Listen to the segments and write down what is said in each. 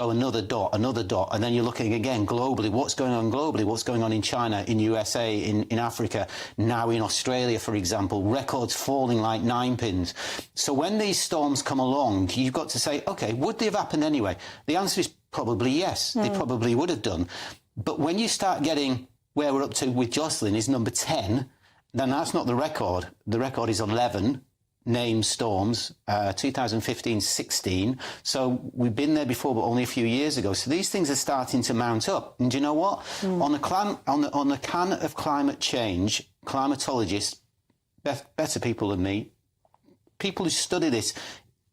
Oh, another dot, and then you're looking again globally. What's going on globally? What's going on in China, in USA, in Africa, now in Australia, for example? Records falling like ninepins. So when these storms come along, you've got to say, OK, would they have happened anyway? The answer is probably yes. They probably would have done. But when you start getting where we're up to with Jocelyn is number 10, then that's not the record. The record is 11. Named storms, 2015-16. So we've been there before, but only a few years ago. So these things are starting to mount up. And do you know what? On the can of climate change, climatologists, better people than me, people who study this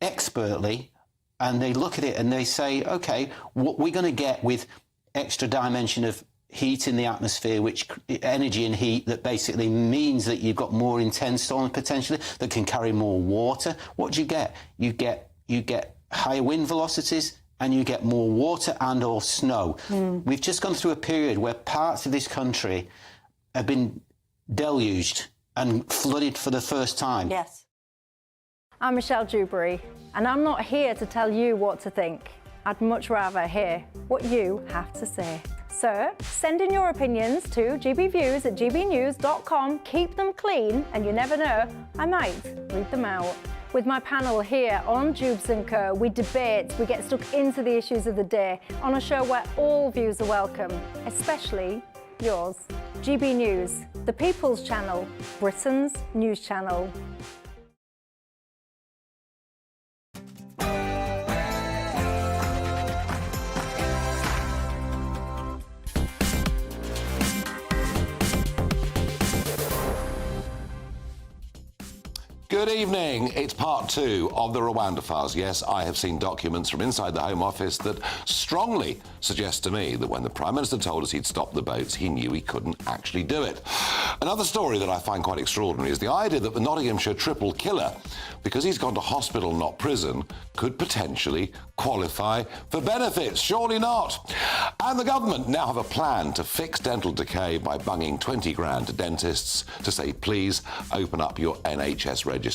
expertly, and they look at it and they say, OK, what we're going to get with extra dimension of heat in the atmosphere, which energy and heat that basically means that you've got more intense storms potentially that can carry more water. What do you get? You get higher wind velocities and you get more water and or snow. We've just gone through a period where parts of this country have been deluged and flooded for the first time. Yes. I'm Michelle Dewberry, and I'm not here to tell you what to think. I'd much rather hear what you have to say. So, send in your opinions to gbviews@gbnews.com. Keep them clean, and you never know, I might read them out. With my panel here on Jubes & Co, we debate, we get stuck into the issues of the day on a show where all views are welcome, especially yours. GB News, the People's Channel, Britain's news channel. Good evening. It's part 2 of the Rwanda files. Yes, I have seen documents from inside the Home Office that strongly suggest to me that when the Prime Minister told us he'd stop the boats, he knew he couldn't actually do it. Another story that I find quite extraordinary is the idea that the Nottinghamshire triple killer, because he's gone to hospital, not prison, could potentially qualify for benefits. Surely not. And the government now have a plan to fix dental decay by bunging 20 grand to dentists to say, please open up your NHS registers.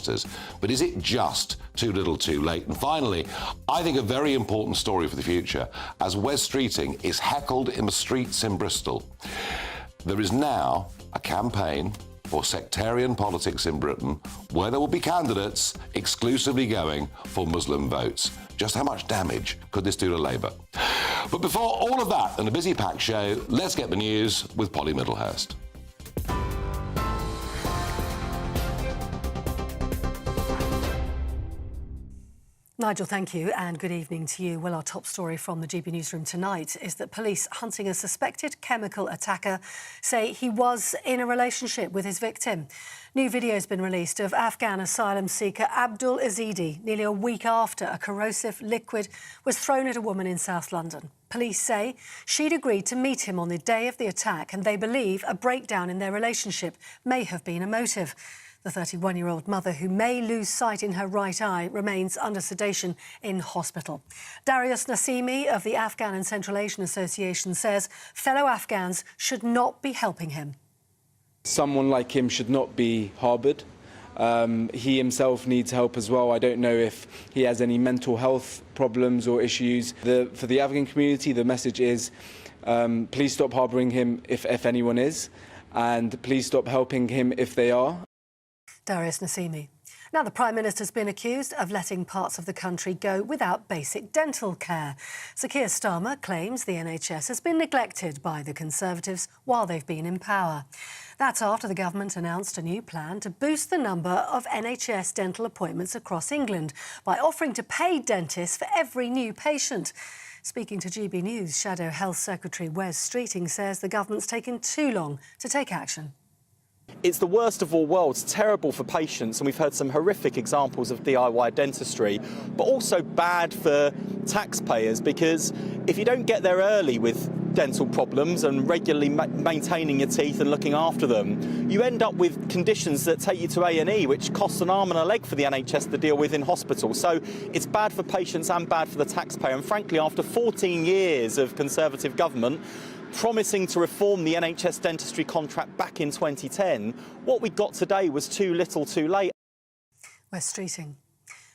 But is it just too little too late? And finally, I think a very important story for the future, as Wes Streeting is heckled in the streets in Bristol. There is now a campaign for sectarian politics in Britain where there will be candidates exclusively going for Muslim votes. Just how much damage could this do to Labour? But before all of that and a busy packed show, let's get the news with Polly Middlehurst. Nigel, thank you, and good evening to you. Well, our top story from the GB Newsroom tonight is that police hunting a suspected chemical attacker say he was in a relationship with his victim. New video has been released of Afghan asylum seeker Abdul Azidi nearly a week after a corrosive liquid was thrown at a woman in South London. Police say she'd agreed to meet him on the day of the attack, and they believe a breakdown in their relationship may have been a motive. The 31-year-old mother, who may lose sight in her right eye, remains under sedation in hospital. Darius Nassimi of the Afghan and Central Asian Association says fellow Afghans should not be helping him. Someone like him should not be harboured. He himself needs help as well. I don't know if he has any mental health problems or issues. For the Afghan community, the message is please stop harbouring him if anyone is, and please stop helping him if they are. Darius Nassimi. Now, the Prime Minister's been accused of letting parts of the country go without basic dental care. Sir Keir Starmer claims the NHS has been neglected by the Conservatives while they've been in power. That's after the government announced a new plan to boost the number of NHS dental appointments across England by offering to pay dentists for every new patient. Speaking to GB News, Shadow Health Secretary Wes Streeting says the government's taken too long to take action. It's the worst of all worlds, terrible for patients, and we've heard some horrific examples of DIY dentistry, but also bad for taxpayers, because if you don't get there early with dental problems and regularly maintaining your teeth and looking after them, you end up with conditions that take you to A&E, which costs an arm and a leg for the NHS to deal with in hospital. So it's bad for patients and bad for the taxpayer. And frankly, after 14 years of Conservative government promising to reform the NHS dentistry contract back in 2010, what we got today was too little too late. Wes Streeting.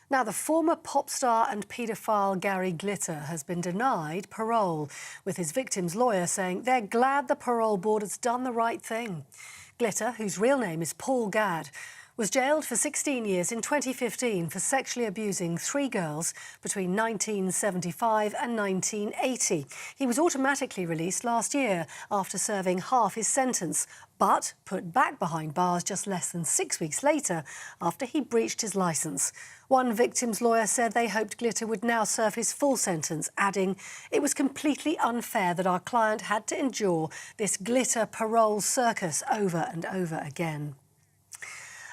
Now, the former pop star and paedophile Gary Glitter has been denied parole, with his victim's lawyer saying they're glad the parole board has done the right thing. Glitter, whose real name is Paul Gadd, was jailed for 16 years in 2015 for sexually abusing 3 girls between 1975 and 1980. He was automatically released last year after serving half his sentence, but put back behind bars just less than 6 weeks later after he breached his licence. One victim's lawyer said they hoped Glitter would now serve his full sentence, adding, "It was completely unfair that our client had to endure this glitter parole circus over and over again."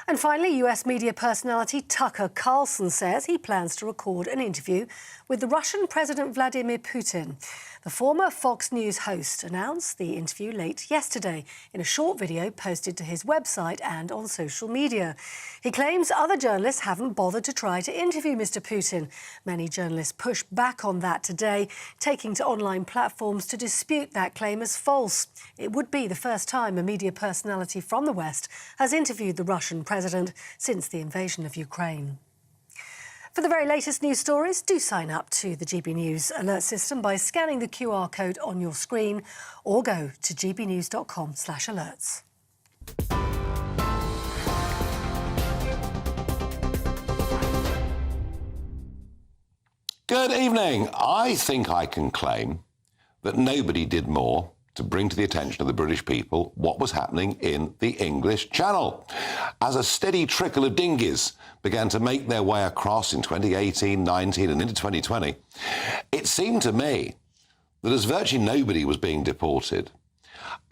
And finally, US media personality Tucker Carlson says he plans to record an interview with the Russian President Vladimir Putin. The former Fox News host announced the interview late yesterday in a short video posted to his website and on social media. He claims other journalists haven't bothered to try to interview Mr. Putin. Many journalists pushed back on that today, taking to online platforms to dispute that claim as false. It would be the first time a media personality from the West has interviewed the Russian president since the invasion of Ukraine. For the very latest news stories, do sign up to the GB News alert system by scanning the QR code on your screen or go to gbnews.com/alerts. Good evening. I think I can claim that nobody did more to bring to the attention of the British people what was happening in the English Channel. As a steady trickle of dinghies began to make their way across in 2018, 19 and into 2020, it seemed to me that as virtually nobody was being deported,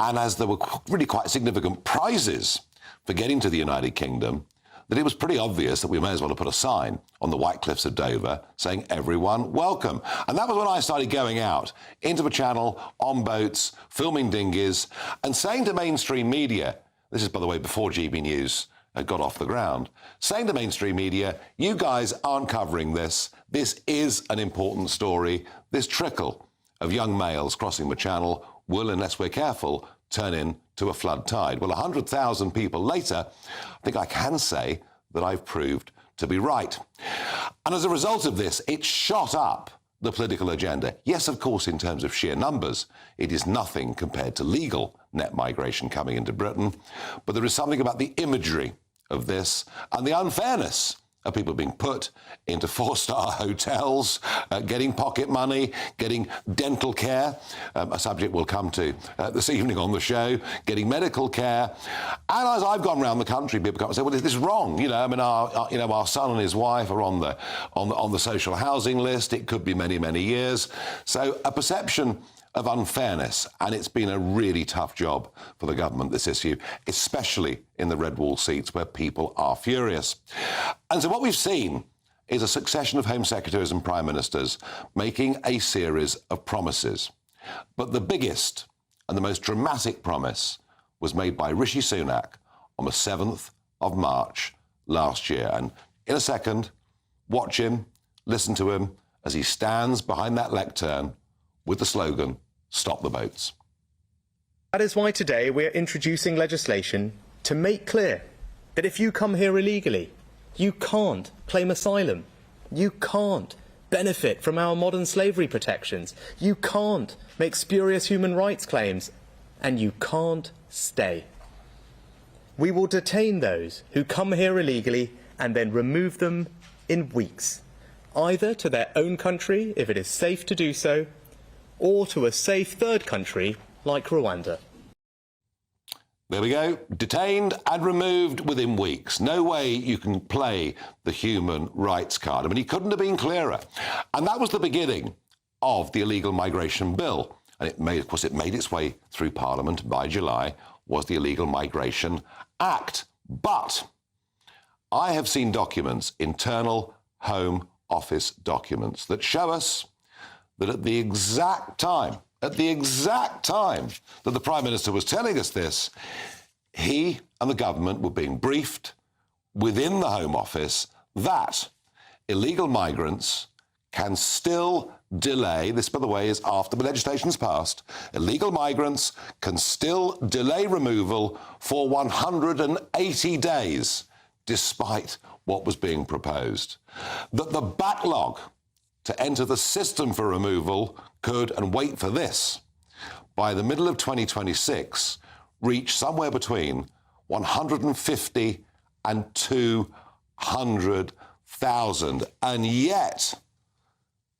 and as there were really quite significant prizes for getting to the United Kingdom, that it was pretty obvious that we may as well have put a sign on the White Cliffs of Dover saying, "Everyone welcome." And that was when I started going out into the Channel, on boats, filming dinghies, and saying to mainstream media, this is, by the way, before GB News had got off the ground, saying to mainstream media, "You guys aren't covering this. This is an important story. This trickle of young males crossing the Channel will, unless we're careful, turn into a flood tide." Well, 100,000 people later, I think I can say that I've proved to be right. And as a result of this, it shot up the political agenda. Yes, of course, in terms of sheer numbers, it is nothing compared to legal net migration coming into Britain. But there is something about the imagery of this and the unfairness of people being put into 4-star hotels, getting pocket money, getting dental care, a subject we'll come to this evening on the show, getting medical care. And as I've gone around the country, people come and say, "Well, this is wrong. You know, I mean, our son and his wife are on the social housing list. It could be many, many years." So a perception of unfairness, and it's been a really tough job for the government, this issue, especially in the red wall seats where people are furious. And so what we've seen is a succession of Home Secretaries and Prime Ministers making a series of promises. But the biggest and the most dramatic promise was made by Rishi Sunak on the 7th of March last year. And in a second, watch him, listen to him as he stands behind that lectern with the slogan, "Stop the boats." That is why today we're introducing legislation to make clear that if you come here illegally, you can't claim asylum, you can't benefit from our modern slavery protections, you can't make spurious human rights claims, and you can't stay. We will detain those who come here illegally and then remove them in weeks, either to their own country if it is safe to do so, or to a safe third country like Rwanda. There we go. Detained and removed within weeks. No way you can play the human rights card. I mean, he couldn't have been clearer. And that was the beginning of the illegal migration bill. And it made its way through Parliament. By July was the Illegal Migration Act. But I have seen documents, internal Home Office documents, that show us that at the exact time that the Prime Minister was telling us this, he and the government were being briefed within the Home Office that illegal migrants can still delay, this, by the way, is after the legislation's passed, illegal migrants can still delay removal for 180 days, despite what was being proposed, that the backlog to enter the system for removal could, and wait for this, by the middle of 2026, reach somewhere between 150 and 200,000. And yet,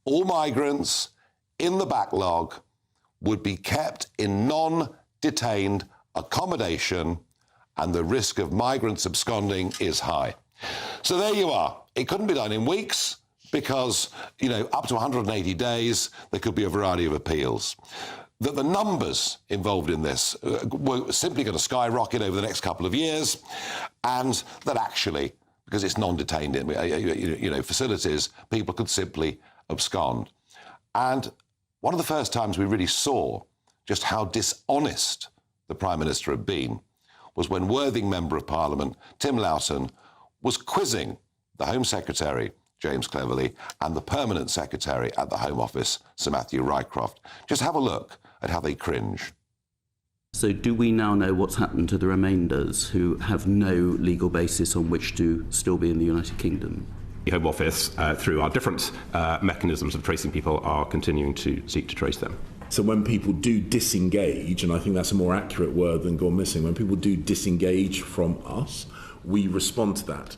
all migrants in the backlog would be kept in non-detained accommodation, and the risk of migrants absconding is high. So there you are. It couldn't be done in weeks because, you know, up to 180 days, there could be a variety of appeals. That the numbers involved in this were simply going to skyrocket over the next couple of years, and that actually, because it's non-detained facilities, people could simply abscond. And one of the first times we really saw just how dishonest the Prime Minister had been was when Worthing Member of Parliament Tim Loughton was quizzing the Home Secretary, James Cleverly, and the Permanent Secretary at the Home Office, Sir Matthew Rycroft. Just have a look at how they cringe. So do we now know what's happened to the remainders who have no legal basis on which to still be in the United Kingdom? The Home Office, through our different mechanisms of tracing people, are continuing to seek to trace them. So when people do disengage, and I think that's a more accurate word than gone missing, when people do disengage from us, we respond to that.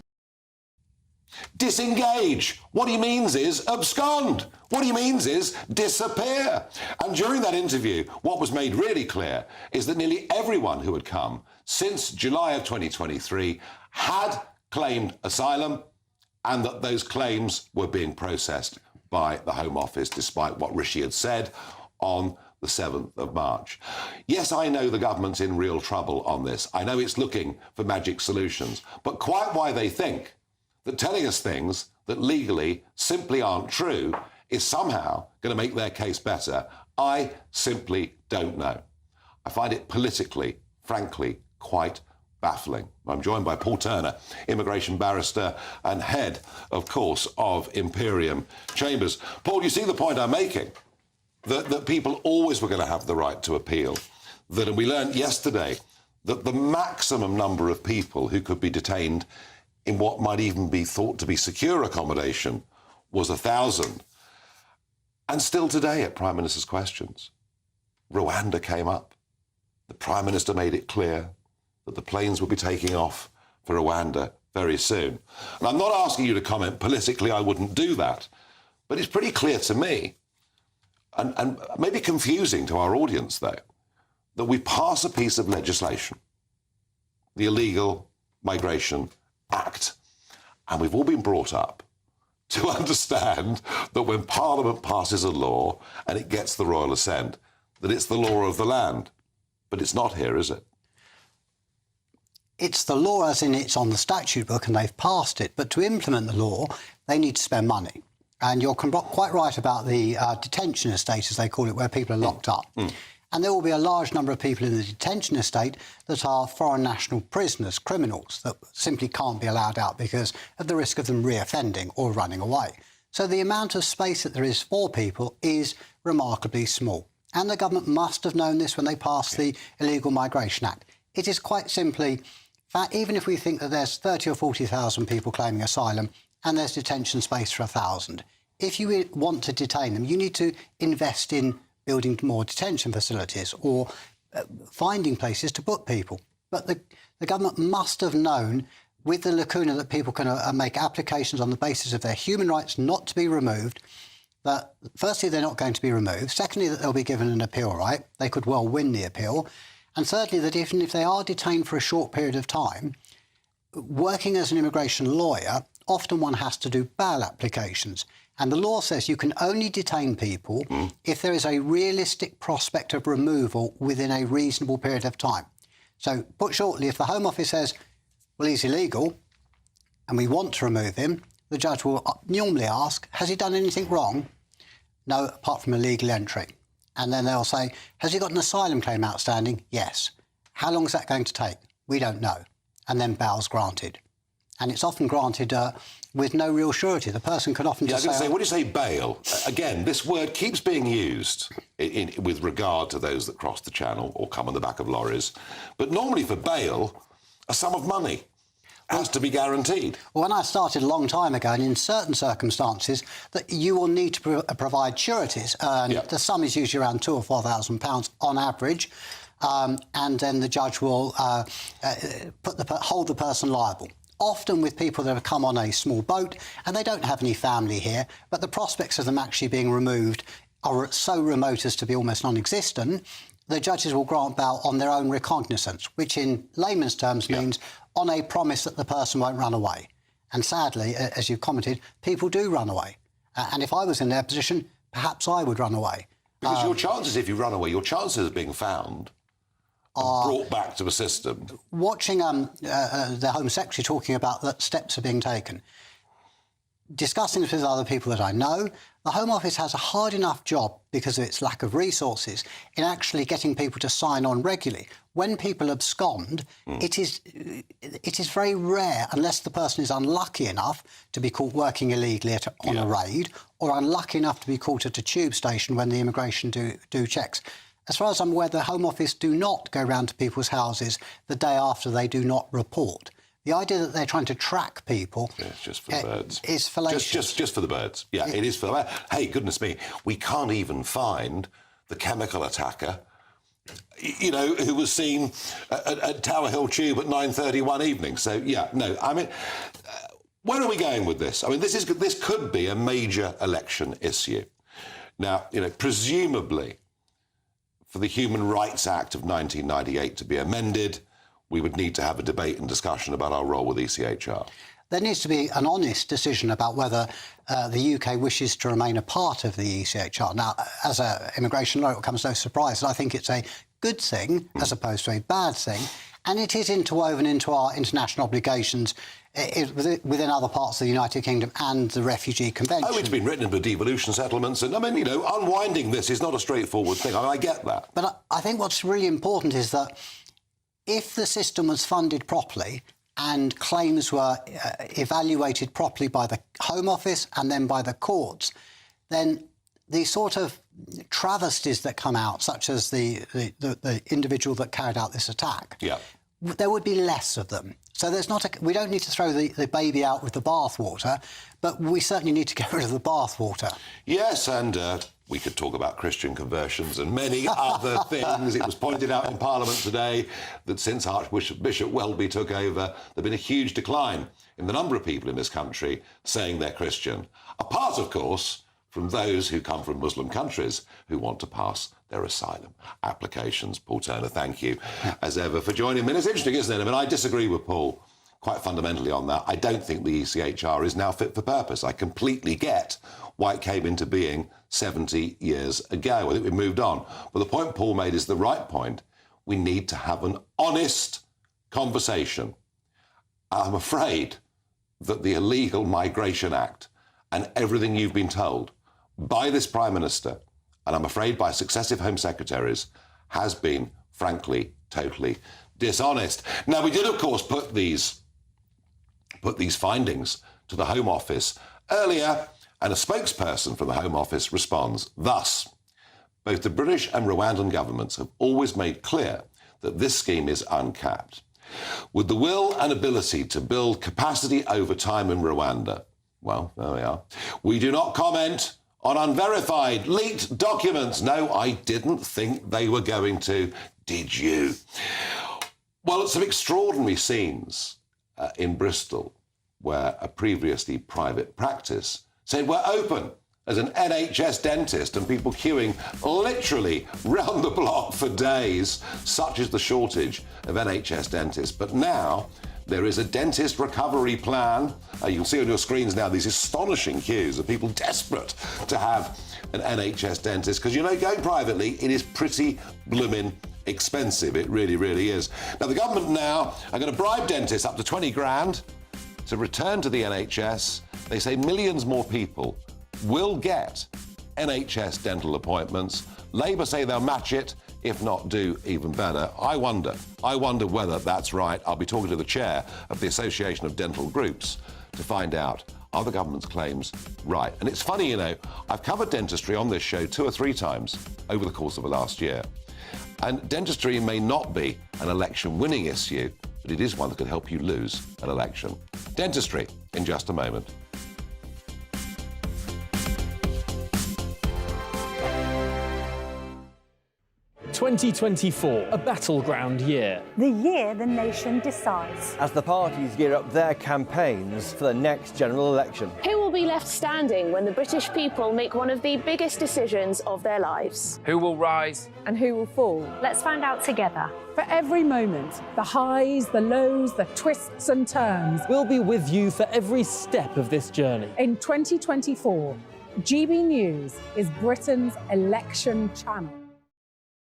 Disengage. What he means is abscond. What he means is disappear. And during that interview, what was made really clear is that nearly everyone who had come since July of 2023 had claimed asylum, and that those claims were being processed by the Home Office, despite what Rishi had said on the 7th of March. Yes, I know the government's in real trouble on this. I know it's looking for magic solutions, but quite why they think that telling us things that legally simply aren't true is somehow going to make their case better, I simply don't know. I find it politically, frankly, quite baffling. I'm joined by Paul Turner, immigration barrister and head, of course, of Imperium Chambers. Paul, you see the point I'm making? That people always were going to have the right to appeal. And we learned yesterday that the maximum number of people who could be detained in what might even be thought to be secure accommodation was 1,000. And still today at Prime Minister's questions, Rwanda came up. The Prime Minister made it clear that the planes would be taking off for Rwanda very soon. And I'm not asking you to comment politically, I wouldn't do that. But it's pretty clear to me, and maybe confusing to our audience, though, that we pass a piece of legislation, the Illegal Migration Act, and we've all been brought up to understand that when Parliament passes a law and it gets the royal assent, that it's the law of the land. But it's not here, is it? It's the law as in it's on the statute book and they've passed it, but to implement the law, they need to spend money. And you're quite right about the detention estate, as they call it, where people are locked up. And there will be a large number of people in the detention estate that are foreign national prisoners, criminals, that simply can't be allowed out because of the risk of them reoffending or running away. So the amount of space that there is for people is remarkably small. And the government must have known this when they passed the Illegal Migration Act. It is quite simply that even if we think that there's 30 or 40,000 people claiming asylum and there's detention space for 1,000, if you want to detain them, you need to invest in building more detention facilities or finding places to put people. But the government must have known, with the lacuna that people can make applications on the basis of their human rights not to be removed, that firstly, they're not going to be removed. Secondly, that they'll be given an appeal right. They could well win the appeal. And thirdly, that even if they are detained for a short period of time, working as an immigration lawyer, often one has to do bail applications. And the law says you can only detain people if there is a realistic prospect of removal within a reasonable period of time. So, put shortly, if the Home Office says, well, he's illegal and we want to remove him, the judge will normally ask, has he done anything wrong? No, apart from illegal entry. And then they'll say, has he got an asylum claim outstanding? Yes. How long is that going to take? We don't know. And then bail's granted. And it's often granted with no real surety. The person can often just say... What do you say, bail? Again, this word keeps being used with regard to those that cross the channel or come on the back of lorries. But normally for bail, a sum of money. has to be guaranteed. Well, when I started a long time ago, and in certain circumstances, that you will need to provide sureties. The sum is usually around £2,000 or £4,000 on average, and then the judge will hold the person liable. Often with people that have come on a small boat and they don't have any family here, but the prospects of them actually being removed are so remote as to be almost non-existent, the judges will grant bail on their own recognizance, which in layman's terms means on a promise that the person won't run away. And sadly, as you've commented, people do run away. And if I was in their position, perhaps I would run away. Because your chances, if you run away, your chances of being found are brought back to the system. Watching the Home Secretary talking about that steps are being taken, discussing this with other people that I know, the Home Office has a hard enough job because of its lack of resources in actually getting people to sign on regularly. When people abscond, it is very rare, unless the person is unlucky enough to be caught working illegally on a raid, or unlucky enough to be caught at a tube station when the immigration do checks. As far as I'm aware, the Home Office do not go round to people's houses the day after they do not report. The idea that they're trying to track people it's just for the birds. Is fallacious. Just for the birds. Yeah, it is for the birds. Hey, goodness me, we can't even find the chemical attacker, you know, who was seen at Tower Hill Tube at 9:30 one evening. So, yeah, no, I mean, where are we going with this? I mean, this could be a major election issue. Now, you know, presumably, for the Human Rights Act of 1998 to be amended, we would need to have a debate and discussion about our role with ECHR. There needs to be an honest decision about whether the UK wishes to remain a part of the ECHR. Now, as an immigration lawyer, it comes no surprise that I think it's a good thing as opposed to a bad thing, and it is interwoven into our international obligations within other parts of the United Kingdom and the Refugee Convention. Oh, it's been written into devolution settlements, and I mean, you know, unwinding this is not a straightforward thing. I mean, I get that. But I think what's really important is that if the system was funded properly and claims were evaluated properly by the Home Office and then by the courts, then the sort of travesties that come out, such as the individual that carried out this attack, there would be less of them. So we don't need to throw the baby out with the bathwater, but we certainly need to get rid of the bathwater. Yes, and we could talk about Christian conversions and many other things. It was pointed out in Parliament today that since Archbishop Welby took over, there's been a huge decline in the number of people in this country saying they're Christian. Apart, of course, from those who come from Muslim countries who want to pass their asylum applications. Paul Turner, thank you, as ever, for joining me. And it's interesting, isn't it? I mean, I disagree with Paul quite fundamentally on that. I don't think the ECHR is now fit for purpose. I completely get why it came into being 70 years ago. I think we've moved on. But the point Paul made is the right point. We need to have an honest conversation. I'm afraid that the Illegal Migration Act and everything you've been told by this Prime Minister, and I'm afraid by successive Home Secretaries, has been, frankly, totally dishonest. Now, we did, of course, put these findings to the Home Office earlier, and a spokesperson from the Home Office responds thus: both the British and Rwandan governments have always made clear that this scheme is uncapped. With the will and ability to build capacity over time in Rwanda, well, there we are. We do not comment on unverified, leaked documents. No, I didn't think they were going to. Did you? Well, it's some extraordinary scenes in Bristol where a previously private practice said we're open as an NHS dentist, and people queuing literally round the block for days. Such is the shortage of NHS dentists. But now there is a dentist recovery plan. You can see on your screens now these astonishing queues of people desperate to have an NHS dentist, because, you know, going privately, it is pretty blooming expensive. It really, really is. Now, the government now are going to bribe dentists up to 20 grand to return to the NHS. They say millions more people will get NHS dental appointments. Labour say they'll match it, if not do even better. I wonder whether that's right. I'll be talking to the chair of the Association of Dental Groups to find out, are the government's claims right? And it's funny, you know, I've covered dentistry on this show 2 or 3 times over the course of the last year. And dentistry may not be an election-winning issue, but it is one that could help you lose an election. Dentistry in just a moment. (2024), a battleground year. The year the nation decides. As the parties gear up their campaigns for the next general election. Who will be left standing when the British people make one of the biggest decisions of their lives? Who will rise? And who will fall? Let's find out together. For every moment, the highs, the lows, the twists and turns. We'll be with you for every step of this journey. In 2024, GB News is Britain's election channel.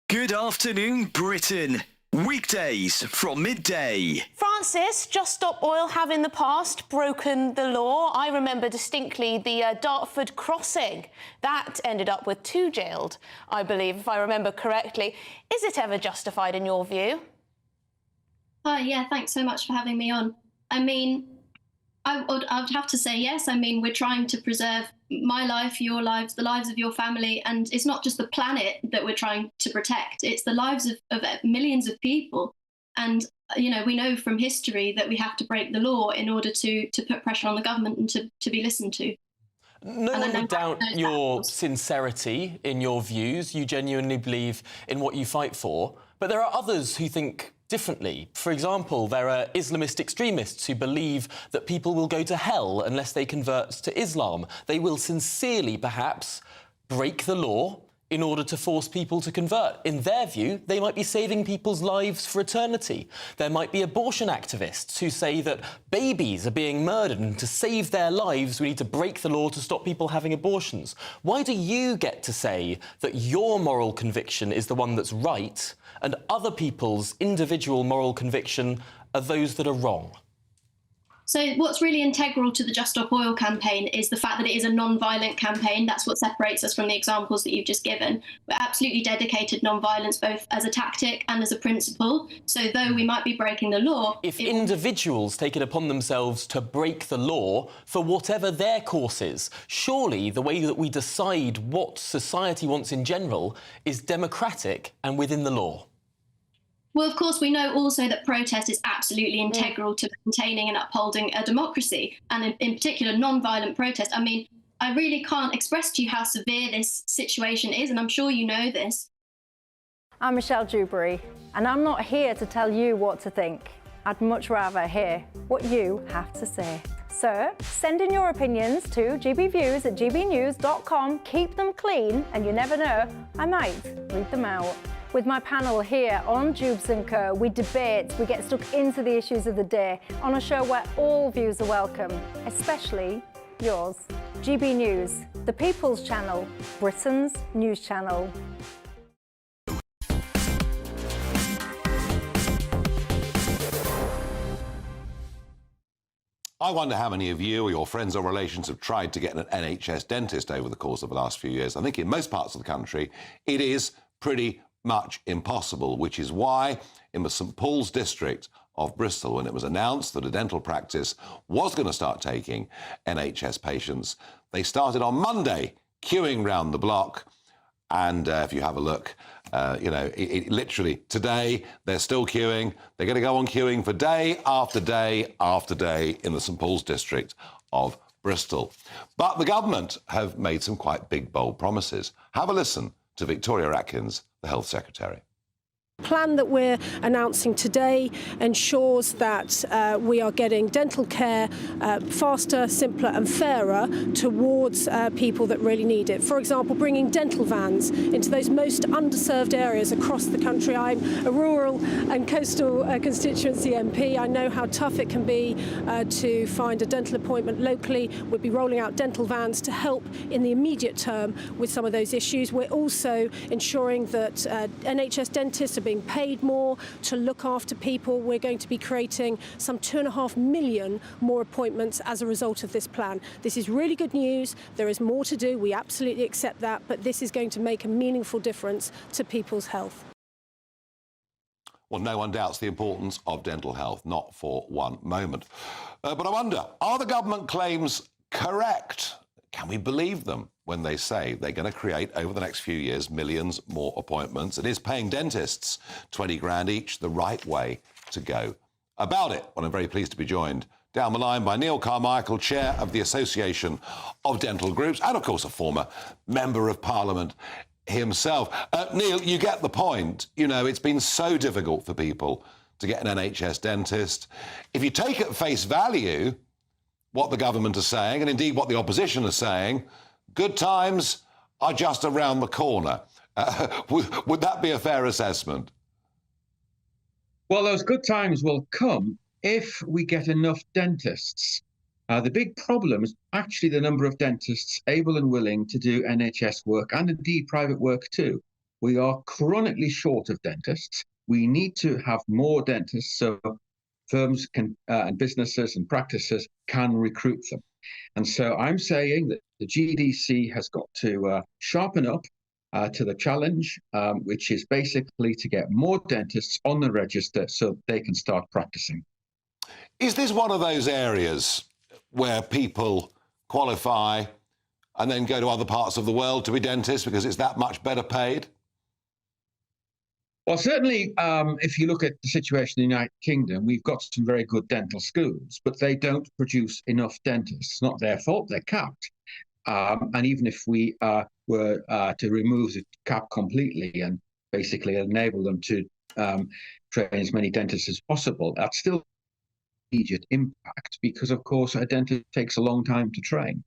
Good afternoon, Britain. Weekdays from midday. Francis, Just Stop Oil have in the past broken the law. I remember distinctly the Dartford crossing. That ended up with 2 jailed, I believe, if I remember correctly. Is it ever justified in your view? Yeah, thanks so much for having me on. I mean, I would have to say yes. I mean, we're trying to preserve my life, your lives, the lives of your family, and it's not just the planet that we're trying to protect, it's the lives of millions of people. And, you know, we know from history that we have to break the law in order to put pressure on the government and to be listened to. No one would doubt your sincerity in your views. You genuinely believe in what you fight for. But there are others who think differently. For example, there are Islamist extremists who believe that people will go to hell unless they convert to Islam. They will sincerely, perhaps, break the law in order to force people to convert. In their view, they might be saving people's lives for eternity. There might be abortion activists who say that babies are being murdered and to save their lives we need to break the law to stop people having abortions. Why do you get to say that your moral conviction is the one that's right and other people's individual moral conviction are those that are wrong? So what's really integral to the Just Stop Oil campaign is the fact that it is a non-violent campaign. That's what separates us from the examples that you've just given. We're absolutely dedicated non-violence, both as a tactic and as a principle. So though we might be breaking the law... If individuals take it upon themselves to break the law for whatever their course is, surely the way that we decide what society wants in general is democratic and within the law. Well, of course, we know also that protest is absolutely integral to maintaining and upholding a democracy, and in particular, non-violent protest. I mean, I really can't express to you how severe this situation is, and I'm sure you know this. I'm Michelle Dewberry, and I'm not here to tell you what to think. I'd much rather hear what you have to say. So, send in your opinions to gbviews@gbnews.com. Keep them clean, and you never know, I might read them out. With my panel here on Jubes & Co, we debate, we get stuck into the issues of the day on a show where all views are welcome, especially yours. GB News, the People's Channel, Britain's news channel. I wonder how many of you or your friends or relations have tried to get an NHS dentist over the course of the last few years. I think in most parts of the country, it is pretty much impossible, which is why in the St Paul's district of Bristol, when it was announced that a dental practice was going to start taking NHS patients, they started on Monday queuing round the block. And if you have a look, you know, it literally today they're still queuing. They're going to go on queuing for day after day after day in the St Paul's district of Bristol. But the government have made some quite big, bold promises. Have a listen to Victoria Atkins, the Health Secretary. The plan that we're announcing today ensures that we are getting dental care faster, simpler and fairer towards people that really need it. For example, bringing dental vans into those most underserved areas across the country. I'm a rural and coastal constituency MP. I know how tough it can be to find a dental appointment locally. We'll be rolling out dental vans to help in the immediate term with some of those issues. We're also ensuring that NHS dentists are being paid more to look after people. We're going to be creating some 2.5 million more appointments as a result of this plan. This is really good news. There is more to do. We absolutely accept that, but this is going to make a meaningful difference to people's health. Well, no one doubts the importance of dental health, not for one moment. But I wonder, are the government claims correct? Can we believe them when they say they're going to create, over the next few years, millions more appointments? And is paying dentists 20 grand each the right way to go? about it. Well, I'm very pleased to be joined down the line by Neil Carmichael, chair of the Association of Dental Groups, and, of course, a former Member of Parliament himself. Neil, you get the point. You know, it's been so difficult for people to get an NHS dentist. If you take at face value what the government is saying, and indeed what the opposition is saying, good times are just around the corner. Would that be a fair assessment? Well, those good times will come if we get enough dentists. The big problem is actually the number of dentists able and willing to do NHS work and indeed private work too. We are chronically short of dentists. We need to have more dentists so firms can and businesses and practices can recruit them. And so I'm saying that the GDC has got to sharpen up to the challenge, which is basically to get more dentists on the register so they can start practicing. Is this one of those areas where people qualify and then go to other parts of the world to be dentists because it's that much better paid? Well, certainly, if you look at the situation in the United Kingdom, we've got some very good dental schools, but they don't produce enough dentists. It's not their fault, they're capped. And even if we were to remove the cap completely and basically enable them to train as many dentists as possible, that's still immediate impact because, of course, a dentist takes a long time to train.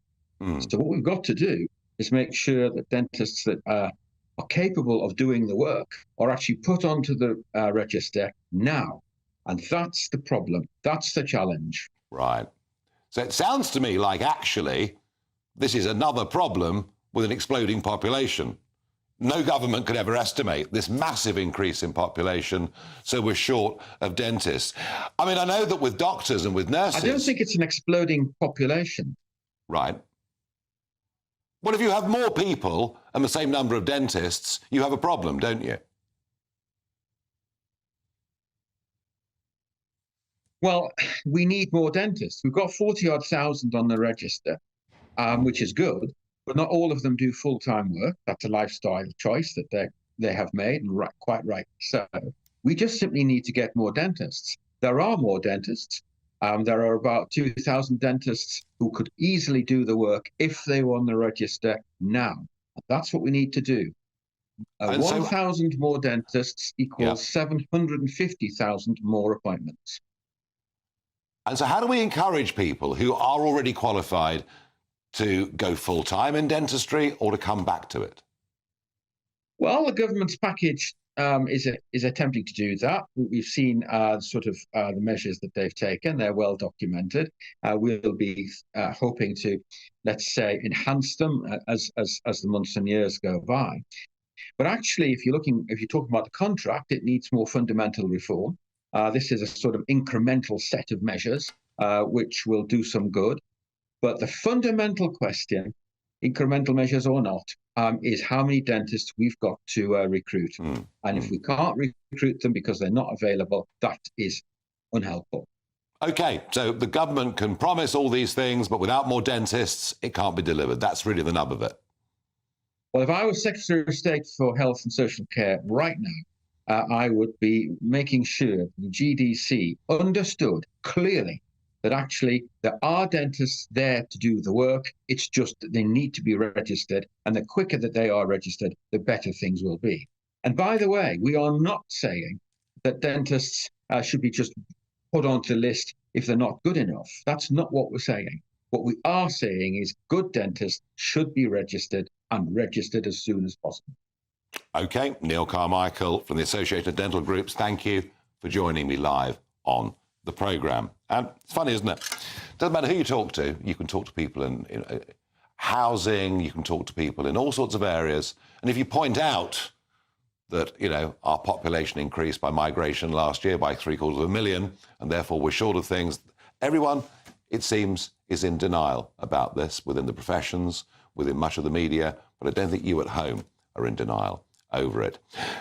So what we've got to do is make sure that dentists that are capable of doing the work are actually put onto the register now. And that's the problem. That's the challenge. Right. So it sounds to me like actually this is another problem with an exploding population. No government could ever estimate this massive increase in population, so we're short of dentists. I mean, I know that with doctors and with nurses... I don't think it's an exploding population. Right. Well, if you have more people and the same number of dentists, you have a problem, don't you? Well, we need more dentists. We've got 40-odd thousand on the register, which is good, but not all of them do full-time work. That's a lifestyle choice that they have made, and quite right so. We just simply need to get more dentists. There are more dentists. There are about 2,000 dentists who could easily do the work if they were on the register now. That's what we need to do. 1,000 more dentists equals 750,000 more appointments. And so how do we encourage people who are already qualified to go full-time in dentistry or to come back to it? Well, the government's package is attempting to do that. We've seen the measures that they've taken. They're well documented. We'll be hoping to, let's say, enhance them as the months and years go by. But actually, if you're talking about the contract, it needs more fundamental reform. This is a sort of incremental set of measures which will do some good. But the fundamental question, incremental measures or not, is how many dentists we've got to recruit. And if we can't recruit them because they're not available, that is unhelpful. OK, so the government can promise all these things, but without more dentists, it can't be delivered. That's really the nub of it. Well, if I was Secretary of State for Health and Social Care right now, I would be making sure the GDC understood clearly that actually there are dentists there to do the work. It's just that they need to be registered. And the quicker that they are registered, the better things will be. And by the way, we are not saying that dentists should be just put onto the list if they're not good enough. That's not what we're saying. What we are saying is good dentists should be registered and registered as soon as possible. OK, Neil Carmichael from the Association of Dental Groups, thank you for joining me live on the programme. And it's funny, isn't it? Doesn't matter who you talk to. You can talk to people in housing, you can talk to people in all sorts of areas. And if you point out that, our population increased by migration last year by 750,000, and therefore we're short of things, everyone, it seems, is in denial about this within the professions, within much of the media, but I don't think you at home are in denial over it.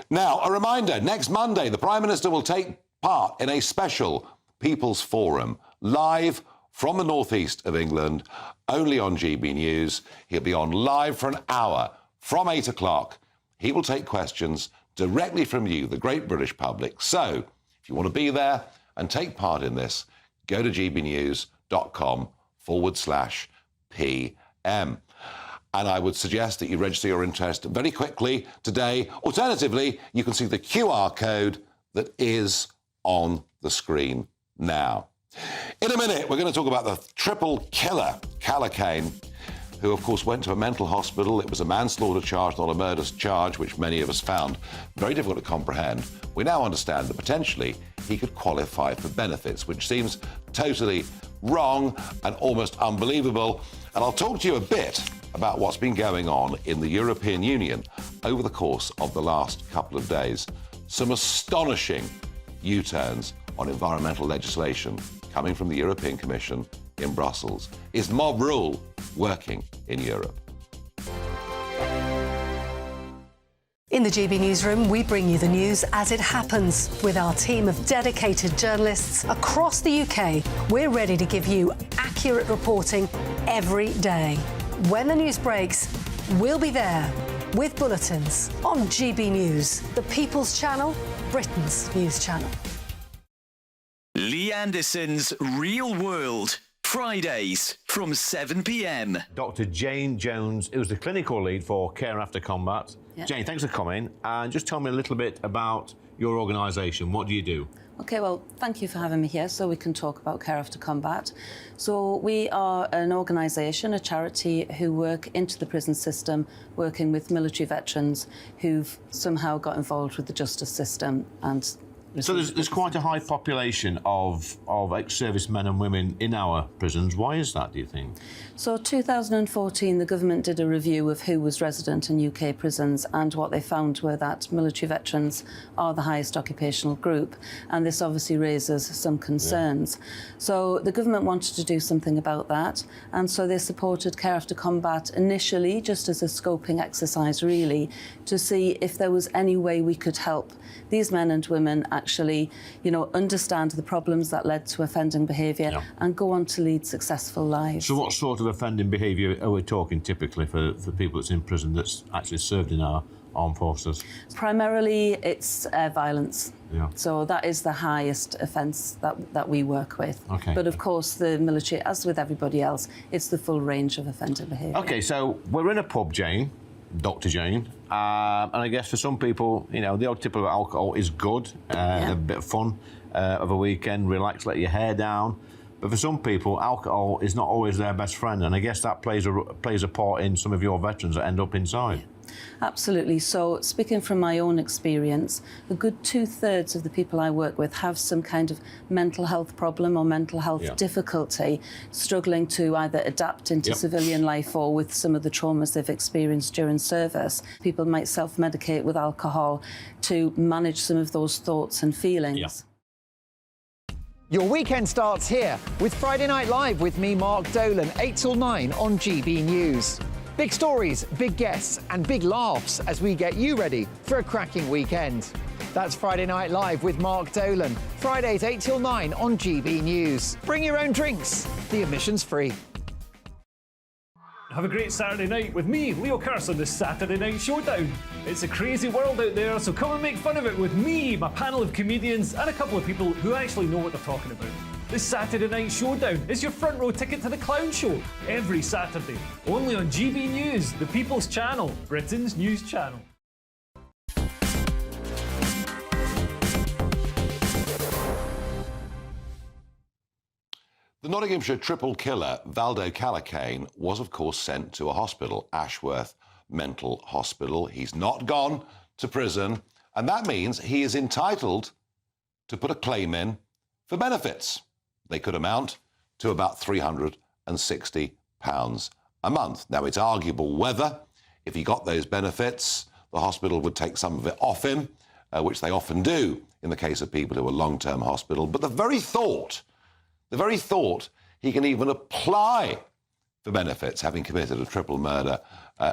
Now, a reminder, next Monday, the Prime Minister will take part in a special People's Forum, live from the northeast of England, only on GB News. He'll be on live for an hour from 8 o'clock. He will take questions directly from you, the great British public. So, if you want to be there and take part in this, go to gbnews.com/PM. And I would suggest that you register your interest very quickly today. Alternatively, you can see the QR code that is on the screen now. In a minute, we're going to talk about the triple killer, Callacane, who, of course, went to a mental hospital. It was a manslaughter charge, not a murder charge, which many of us found very difficult to comprehend. We now understand that potentially he could qualify for benefits, which seems totally wrong and almost unbelievable. And I'll talk to you a bit about what's been going on in the European Union over the course of the last couple of days. Some astonishing U-turns on environmental legislation coming from the European Commission in Brussels. Is mob rule working in Europe? In the GB Newsroom, we bring you the news as it happens. With our team of dedicated journalists across the UK, we're ready to give you accurate reporting every day. When the news breaks, we'll be there with bulletins on GB News, the People's Channel, Britain's news channel. Lee Anderson's Real World, Fridays from 7 p.m. Dr. Jane Jones, who's the clinical lead for Care After Combat. Yep. Jane, thanks for coming. And just tell me a little bit about your organisation. What do you do? OK, well, thank you for having me here so we can talk about Care After Combat. So we are an organisation, a charity, who work into the prison system, working with military veterans who've somehow got involved with the justice system and... So there's quite a high population of ex-servicemen and women in our prisons. Why is that, do you think? So 2014, the government did a review of who was resident in UK prisons, and what they found were that military veterans are the highest occupational group, and this obviously raises some concerns. Yeah. So the government wanted to do something about that, and so they supported Care After Combat initially just as a scoping exercise, really, to see if there was any way we could help these men and women actually, understand the problems that led to offending behaviour and go on to lead successful lives. So what sort of offending behaviour are we talking typically for people that's in prison that's actually served in our armed forces? Primarily, it's violence. Yeah. So that is the highest offence that we work with. Okay. But of course, the military, as with everybody else, it's the full range of offending behaviour. OK, so we're in a pub, Jane, Dr. Jane, and I guess for some people, the odd tip of alcohol is good, a bit of fun of a weekend, relax, let your hair down. But for some people, alcohol is not always their best friend, and I guess that plays a part in some of your veterans that end up inside. Yeah. Absolutely. So, speaking from my own experience, a good 2/3 of the people I work with have some kind of mental health problem or mental health difficulty, struggling to either adapt into civilian life or with some of the traumas they've experienced during service. People might self-medicate with alcohol to manage some of those thoughts and feelings. Yeah. Your weekend starts here with Friday Night Live with me, Mark Dolan, 8 till 9 on GB News. Big stories, big guests and big laughs as we get you ready for a cracking weekend. That's Friday Night Live with Mark Dolan, Fridays 8 till 9 on GB News. Bring your own drinks, the admission's free. Have a great Saturday night with me, Leo Carson, the Saturday Night Showdown. It's a crazy world out there, so come and make fun of it with me, my panel of comedians and a couple of people who actually know what they're talking about. This Saturday Night Showdown is your front row ticket to the clown show every Saturday, only on GB News, the People's Channel, Britain's news channel. The Nottinghamshire triple killer, Valdo Callacane, was, of course, sent to a hospital, Ashworth Mental Hospital. He's not gone to prison, and that means he is entitled to put a claim in for benefits. They could amount to about £360 a month. Now, it's arguable whether, if he got those benefits, the hospital would take some of it off him, which they often do in the case of people who are long-term hospital. But the very thought he can even apply for benefits, having committed a triple murder,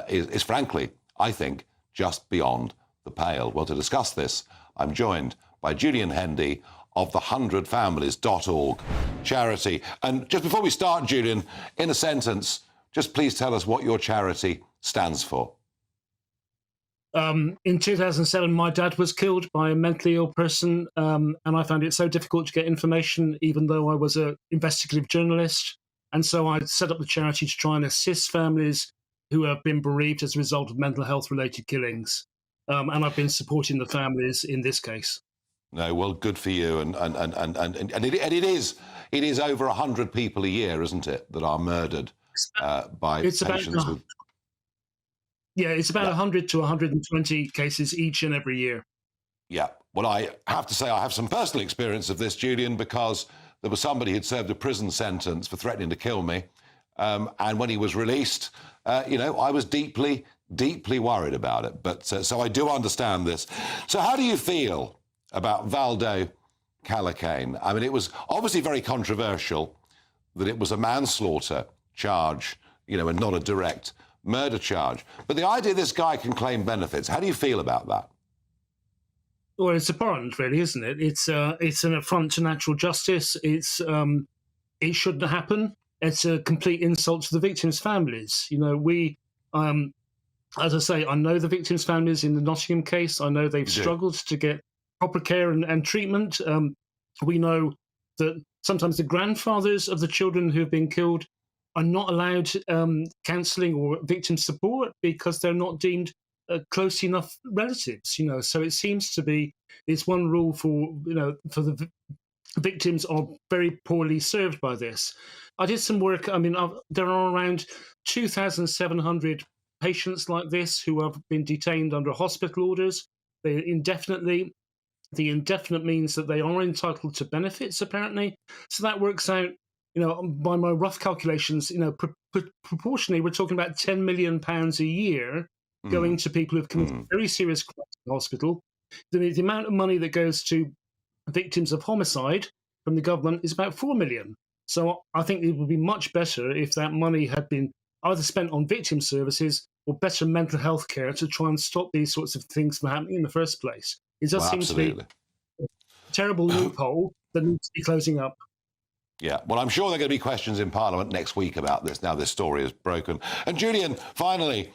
is frankly, I think, just beyond the pale. Well, to discuss this, I'm joined by Julian Hendy of the 100families.org charity. And just before we start, Julian, in a sentence, just please tell us what your charity stands for. In 2007, my dad was killed by a mentally ill person, and I found it so difficult to get information, even though I was an investigative journalist. And so I set up the charity to try and assist families who have been bereaved as a result of mental health-related killings. And I've been supporting the families in this case. No, well, good for you. And it is over 100 people a year, isn't it, that are murdered by patients with... Yeah, it's about 100 to 120 cases each and every year. Yeah. Well, I have to say I have some personal experience of this, Julian, because there was somebody who'd served a prison sentence for threatening to kill me. And when he was released, you know, I was deeply, deeply worried about it. But so I do understand this. So how do you feel about Valdo Calacane? I mean, it was obviously very controversial that it was a manslaughter charge, you know, and not a direct murder charge. But the idea this guy can claim benefits, how do you feel about that? Well, it's abhorrent, really, isn't it? It's an affront to natural justice. It shouldn't happen. It's a complete insult to the victims' families. You know, we, as I say, I know the victims' families in the Nottingham case. I know they've struggled to get proper care and treatment. We know that sometimes the grandfathers of the children who have been killed are not allowed counselling or victim support because they're not deemed close enough relatives, you know. So it seems to be it's one rule for, you know, for the victims are very poorly served by this. I did some work. I mean, there are around 2,700 patients like this who have been detained under hospital orders. They indefinitely. The indefinite means that they are entitled to benefits, apparently. So that works out, you know, by my rough calculations, you know, proportionally, we're talking about £10 million a year going to people who've committed very serious crimes in the hospital. The amount of money that goes to victims of homicide from the government is about £4 million. So I think it would be much better if that money had been either spent on victim services or better mental health care to try and stop these sorts of things from happening in the first place. It does seem to be a terrible loophole that needs to be closing up. Yeah, well, I'm sure there are going to be questions in Parliament next week about this, now this story is broken. And Julian, finally,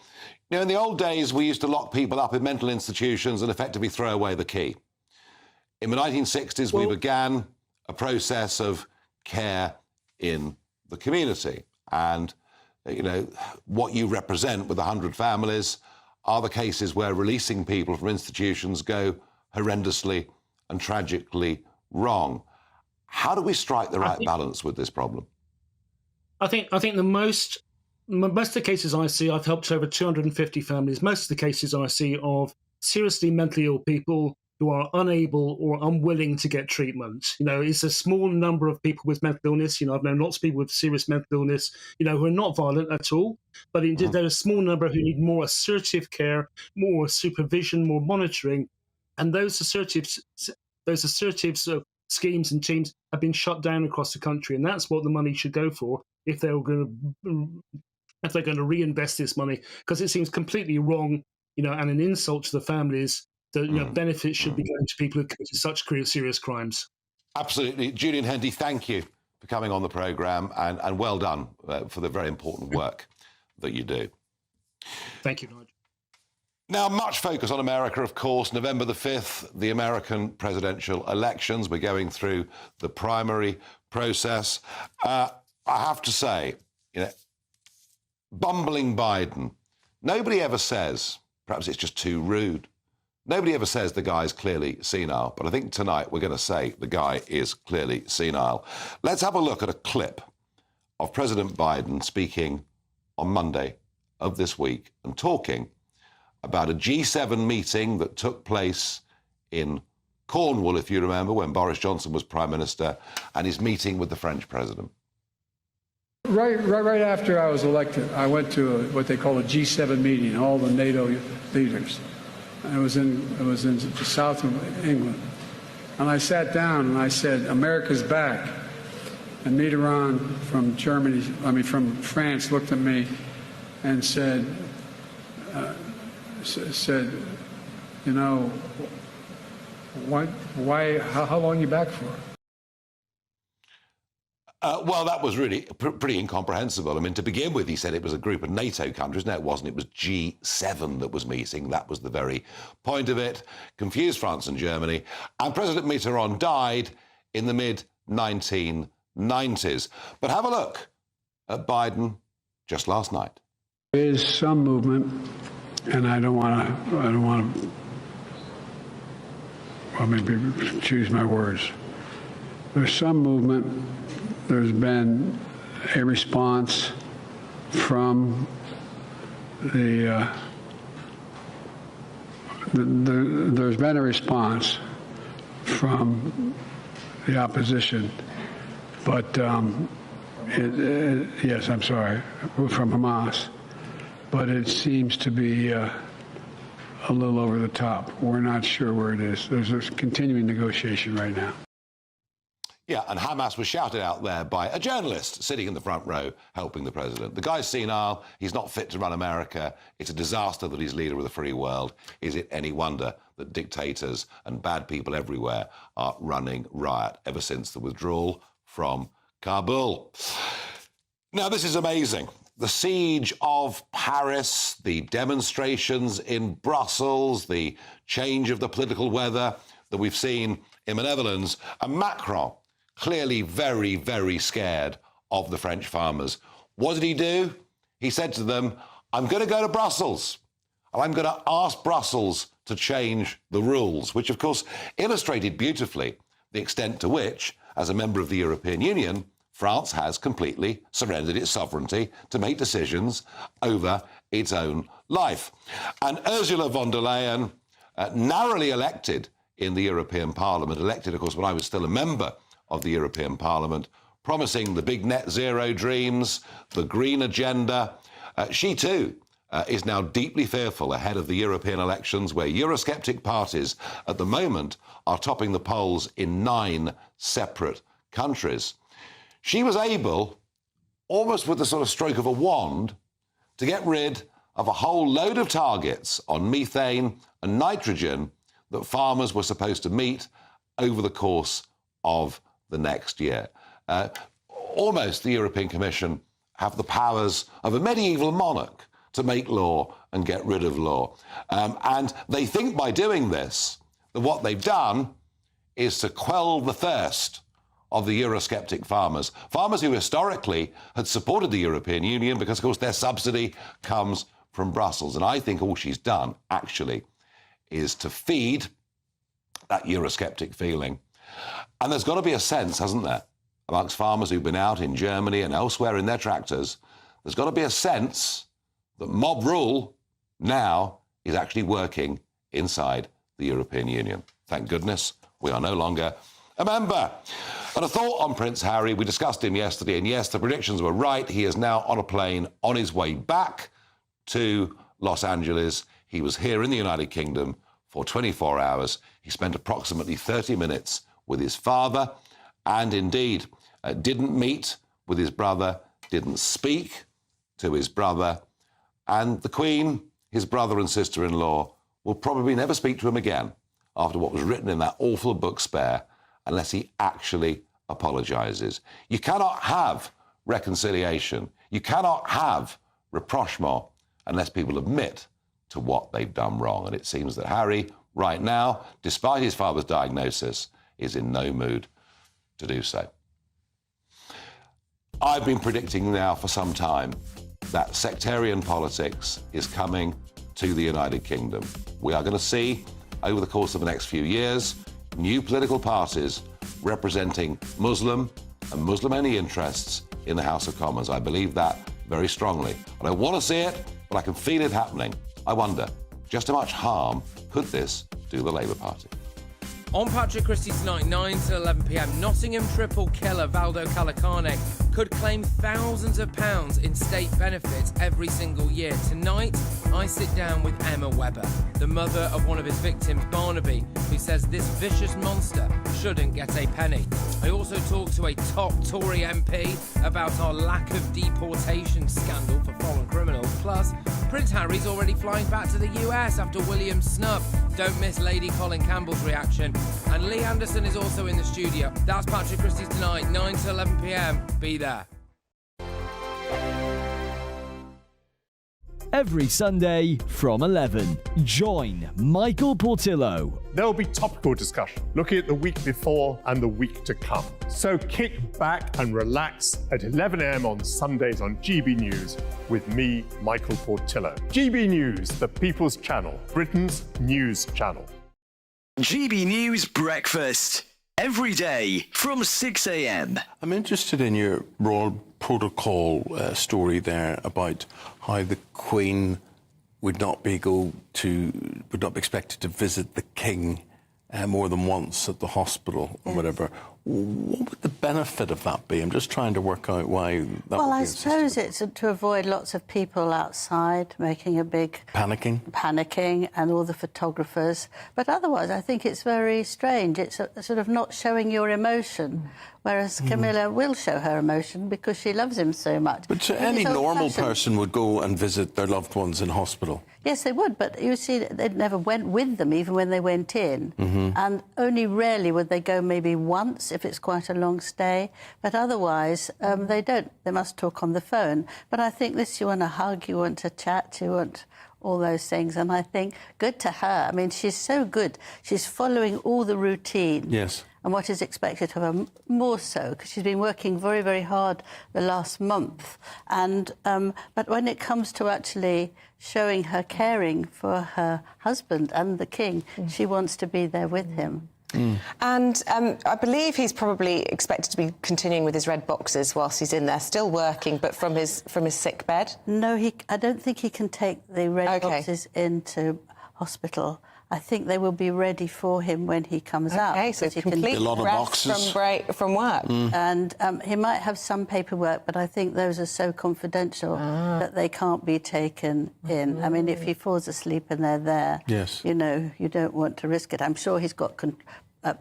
you know, in the old days, we used to lock people up in mental institutions and effectively throw away the key. In the 1960s, we began a process of care in the community. And, you know, what you represent with 100 families are the cases where releasing people from institutions go horrendously and tragically wrong. How do we strike the right balance with this problem? I think most of the cases I see, I've helped over 250 families. Most of the cases I see of seriously mentally ill people who are unable or unwilling to get treatment. You know, it's a small number of people with mental illness. You know, I've known lots of people with serious mental illness, you know, who are not violent at all. But indeed, there's a small number who need more assertive care, more supervision, more monitoring. And those assertive schemes and teams have been shut down across the country. And that's what the money should go for if they're going to reinvest this money, because it seems completely wrong, you know, and an insult to the families that, you know, benefits should be going to people who committed such serious crimes. Absolutely. Julian Hendy, thank you for coming on the programme and well done for the very important work that you do. Thank you, Nigel. Now, much focus on America, of course. November the 5th, the American presidential elections. We're going through the primary process. I have to say, you know, bumbling Biden, nobody ever says, perhaps it's just too rude, nobody ever says the guy's clearly senile, but I think tonight we're going to say the guy is clearly senile. Let's have a look at a clip of President Biden speaking on Monday of this week and talking about a G7 meeting that took place in Cornwall, if you remember, when Boris Johnson was Prime Minister, and his meeting with the French President. Right after I was elected, I went to what they call a G7 meeting, all the NATO leaders. And it was in the south of England. And I sat down and I said, America's back. And Mitterrand from France looked at me and said, you know, why, how long are you back for? Well, that was really pretty incomprehensible. I mean, to begin with, he said it was a group of NATO countries. No, it wasn't. It was G7 that was meeting. That was the very point of it. Confused France and Germany. And President Mitterrand died in the mid-1990s. But have a look at Biden just last night. There is some movement, and I don't want to, well, maybe choose my words. There's some movement. There's been a response from there's been a response from the opposition, but yes, I'm sorry, from Hamas, but it seems to be a little over the top. We're not sure where it is. There's a continuing negotiation right now. Yeah, and Hamas was shouted out there by a journalist sitting in the front row helping the president. The guy's senile. He's not fit to run America. It's a disaster that he's leader of the free world. Is it any wonder that dictators and bad people everywhere are running riot ever since the withdrawal from Kabul? Now, this is amazing. The siege of Paris, the demonstrations in Brussels, the change of the political weather that we've seen in the Netherlands, and Macron clearly very, very scared of the French farmers. What did he do? He said to them, I'm going to go to Brussels, and I'm going to ask Brussels to change the rules, which, of course, illustrated beautifully the extent to which, as a member of the European Union, France has completely surrendered its sovereignty to make decisions over its own life. And Ursula von der Leyen, narrowly elected in the European Parliament, elected, of course, when I was still a member of the European Parliament, promising the big net zero dreams, the green agenda. She too is now deeply fearful ahead of the European elections, where Eurosceptic parties at the moment are topping the polls in 9 separate countries. She was able, almost with the sort of stroke of a wand, to get rid of a whole load of targets on methane and nitrogen that farmers were supposed to meet over the course of the next year. Almost the European Commission have the powers of a medieval monarch to make law and get rid of law. And they think by doing this that what they've done is to quell the thirst of the Eurosceptic farmers, farmers who historically had supported the European Union because, of course, their subsidy comes from Brussels. And I think all she's done, actually, is to feed that Eurosceptic feeling. And there's got to be a sense, hasn't there, amongst farmers who've been out in Germany and elsewhere in their tractors, there's got to be a sense that mob rule now is actually working inside the European Union. Thank goodness we are no longer a member. And a thought on Prince Harry. We discussed him yesterday, and yes, the predictions were right. He is now on a plane on his way back to Los Angeles. He was here in the United Kingdom for 24 hours. He spent approximately 30 minutes with his father, and indeed didn't meet with his brother, didn't speak to his brother, and the Queen, his brother and sister-in-law, will probably never speak to him again after what was written in that awful book Spare, unless he actually apologises. You cannot have reconciliation. You cannot have rapprochement unless people admit to what they've done wrong. And it seems that Harry, right now, despite his father's diagnosis, is in no mood to do so. I've been predicting now for some time that sectarian politics is coming to the United Kingdom. We are going to see, over the course of the next few years, new political parties representing Muslim and Muslim-only interests in the House of Commons. I believe that very strongly. I don't want to see it, but I can feel it happening. I wonder, just how much harm could this do the Labour Party? On Patrick Christie tonight, 9 to 11 p.m, Nottingham triple killer Valdo Calacane could claim thousands of pounds in state benefits every single year. Tonight, I sit down with Emma Webber, the mother of one of his victims, Barnaby, who says this vicious monster shouldn't get a penny. I also talk to a top Tory MP about our lack of deportation scandal for foreign criminals. Plus, Prince Harry's already flying back to the US after William's snub. Don't miss Lady Colin Campbell's reaction. And Lee Anderson is also in the studio. That's Patrick Christie's tonight, 9 to 11 p.m. Be there. Every Sunday from 11, join Michael Portillo. There will be topical discussion, looking at the week before and the week to come. So kick back and relax at 11 a.m. on Sundays on GB News with me, Michael Portillo. GB News, the People's Channel, Britain's news channel. GB News Breakfast. Every day from 6 a.m. I'm interested in your Royal Protocol story there about how the Queen would not be expected to visit the King more than once at the hospital or whatever. What would the benefit of that be? I'm just trying to work out why that Well, would I be suppose it's to avoid lots of people outside making a big... Panicking and all the photographers. But otherwise, I think it's very strange. It's a sort of not showing your emotion, whereas Camilla will show her emotion because she loves him so much. But any normal person would go and visit their loved ones in hospital. Yes, they would, but you see, they never went with them, even when they went in. And only rarely would they go maybe once, if it's quite a long stay. But otherwise, they don't. They must talk on the phone. But I think this, you want to hug, you want to chat, you want all those things. And I think, good to her. I mean, she's so good. She's following all the routine. Yes. And what is expected of her, more so, because she's been working very, very hard the last month. And but when it comes to actually showing her caring for her husband and the King, she wants to be there with him. And I believe he's probably expected to be continuing with his red boxes whilst he's in there, still working, but from his sick bed. No, I don't think he can take the red boxes into hospital. I think they will be ready for him when he comes out. Okay, so complete rest from work. And he might have some paperwork, but I think those are so confidential that they can't be taken in. I mean, if he falls asleep and they're there, you know, you don't want to risk it. I'm sure he's got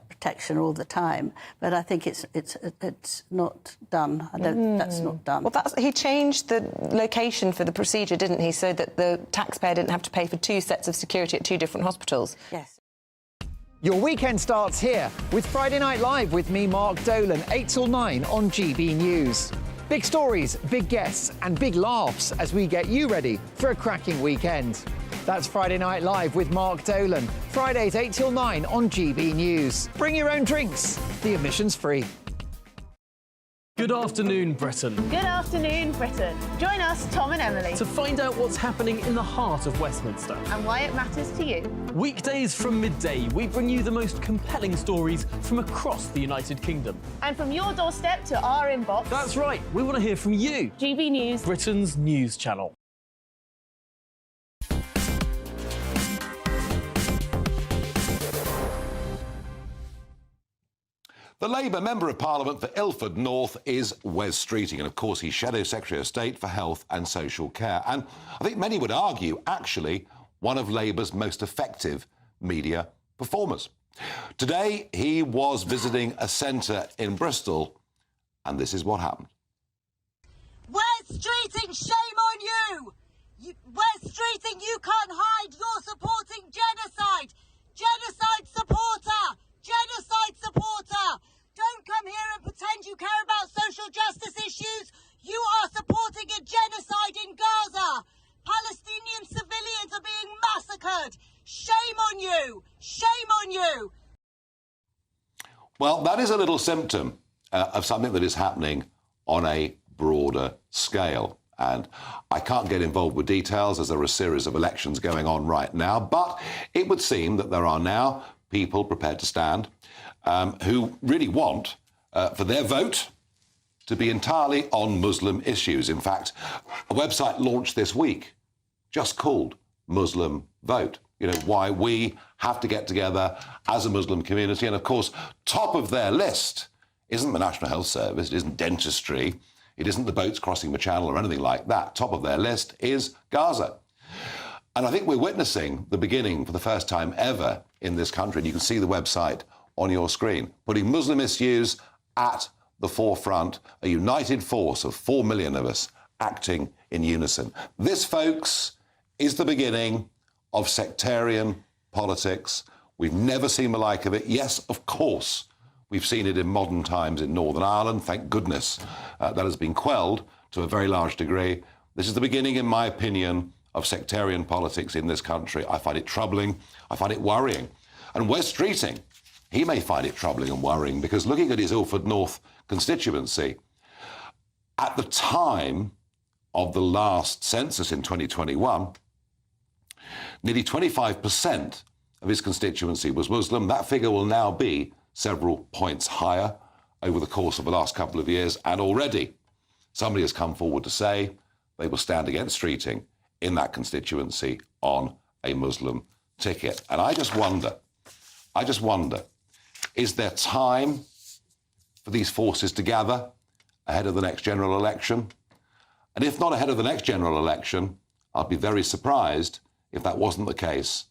protection all the time, but I think it's not done. That's not done. Well, he changed the location for the procedure, didn't he, so that the taxpayer didn't have to pay for 2 sets of security at 2 different hospitals? Yes. Your weekend starts here with Friday Night Live with me, Mark Dolan, 8 till 9 on GB News. Big stories, big guests and big laughs as we get you ready for a cracking weekend. That's Friday Night Live with Mark Dolan. Fridays 8 till 9 on GB News. Bring your own drinks. The admission's free. Good afternoon, Britain. Good afternoon, Britain. Join us, Tom and Emily, To find out what's happening in the heart of Westminster. and why it matters to you. Weekdays from midday, we bring you the most compelling stories from across the United Kingdom. And from your doorstep to our inbox. That's right, we want to hear from you. GB News, Britain's news channel. The Labour Member of Parliament for Ilford North is Wes Streeting, and of course he's Shadow Secretary of State for Health and Social Care. And I think many would argue, actually, one of Labour's most effective media performers. Today, he was visiting a centre in Bristol, and this is what happened. Wes Streeting, shame on you! Wes Streeting, you can't hide. You're supporting genocide. Genocide supporter. Genocide supporter. Don't come here and pretend you care about social justice issues. You are supporting a genocide in Gaza. Palestinian civilians are being massacred. Shame on you. Shame on you. Well, that is a little symptom of something that is happening on a broader scale. And I can't get involved with details as there are a series of elections going on right now, but it would seem that there are now people prepared to stand who really want for their vote to be entirely on Muslim issues. In fact, a website launched this week just called Muslim Vote. You know, why we have to get together as a Muslim community. And of course, top of their list isn't the National Health Service, it isn't dentistry, It isn't the boats crossing the channel or anything like that. Top of their list is Gaza. And I think we're witnessing the beginning for the first time ever in this country, and you can see the website on your screen, putting Muslim issues at the forefront, a united force of 4 million of us acting in unison. This, folks, is the beginning of sectarian politics. We've never seen the like of it. Yes, of course, we've seen it in modern times in Northern Ireland. Thank goodness that has been quelled to a very large degree. This is the beginning, in my opinion, of sectarian politics in this country. I find it troubling. I find it worrying. And Wes Streeting, he may find it troubling and worrying because looking at his Ilford North constituency, at the time of the last census in 2021, nearly 25% of his constituency was Muslim. That figure will now be several points higher over the course of the last couple of years, and already somebody has come forward to say they will stand against Streeting in that constituency on a Muslim ticket. And I just wonder, is there time for these forces to gather ahead of the next general election? And if not ahead of the next general election, I'd be very surprised if that wasn't the case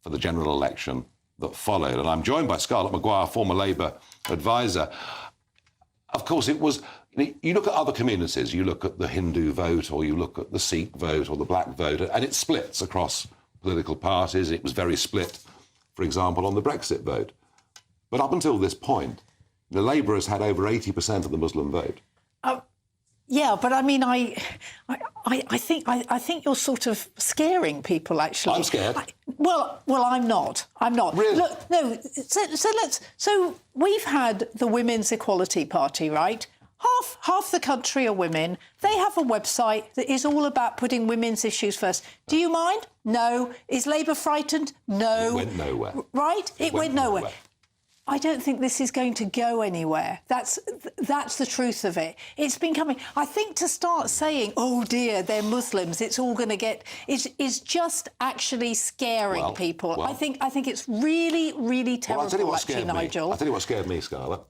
for the general election that followed. And I'm joined by Scarlett Maguire, former Labour advisor. Of course, it was, you look at other communities, you look at the Hindu vote, or you look at the Sikh vote, or the black vote, and it splits across political parties. It was very split, for example, on the Brexit vote. But up until this point, the Labour has had over 80% of the Muslim vote. Yeah, but I mean, I think you're sort of scaring people. Actually, I'm scared. Well, I'm not. I'm not. Really? Look, no. So we've had the Women's Equality Party, right? Half the country are women. They have a website that is all about putting women's issues first. Do you mind? No. Is Labour frightened? No. It went nowhere. Right? It went nowhere. I don't think this is going to go anywhere. That's the truth of it. It's been coming. I think to start saying, "Oh dear, they're Muslims," it's all going to get is just actually scaring people. Well, I think it's really, really terrible. I'll tell you what actually, scared me. Nigel. I'll tell you what scared me, Scarlett.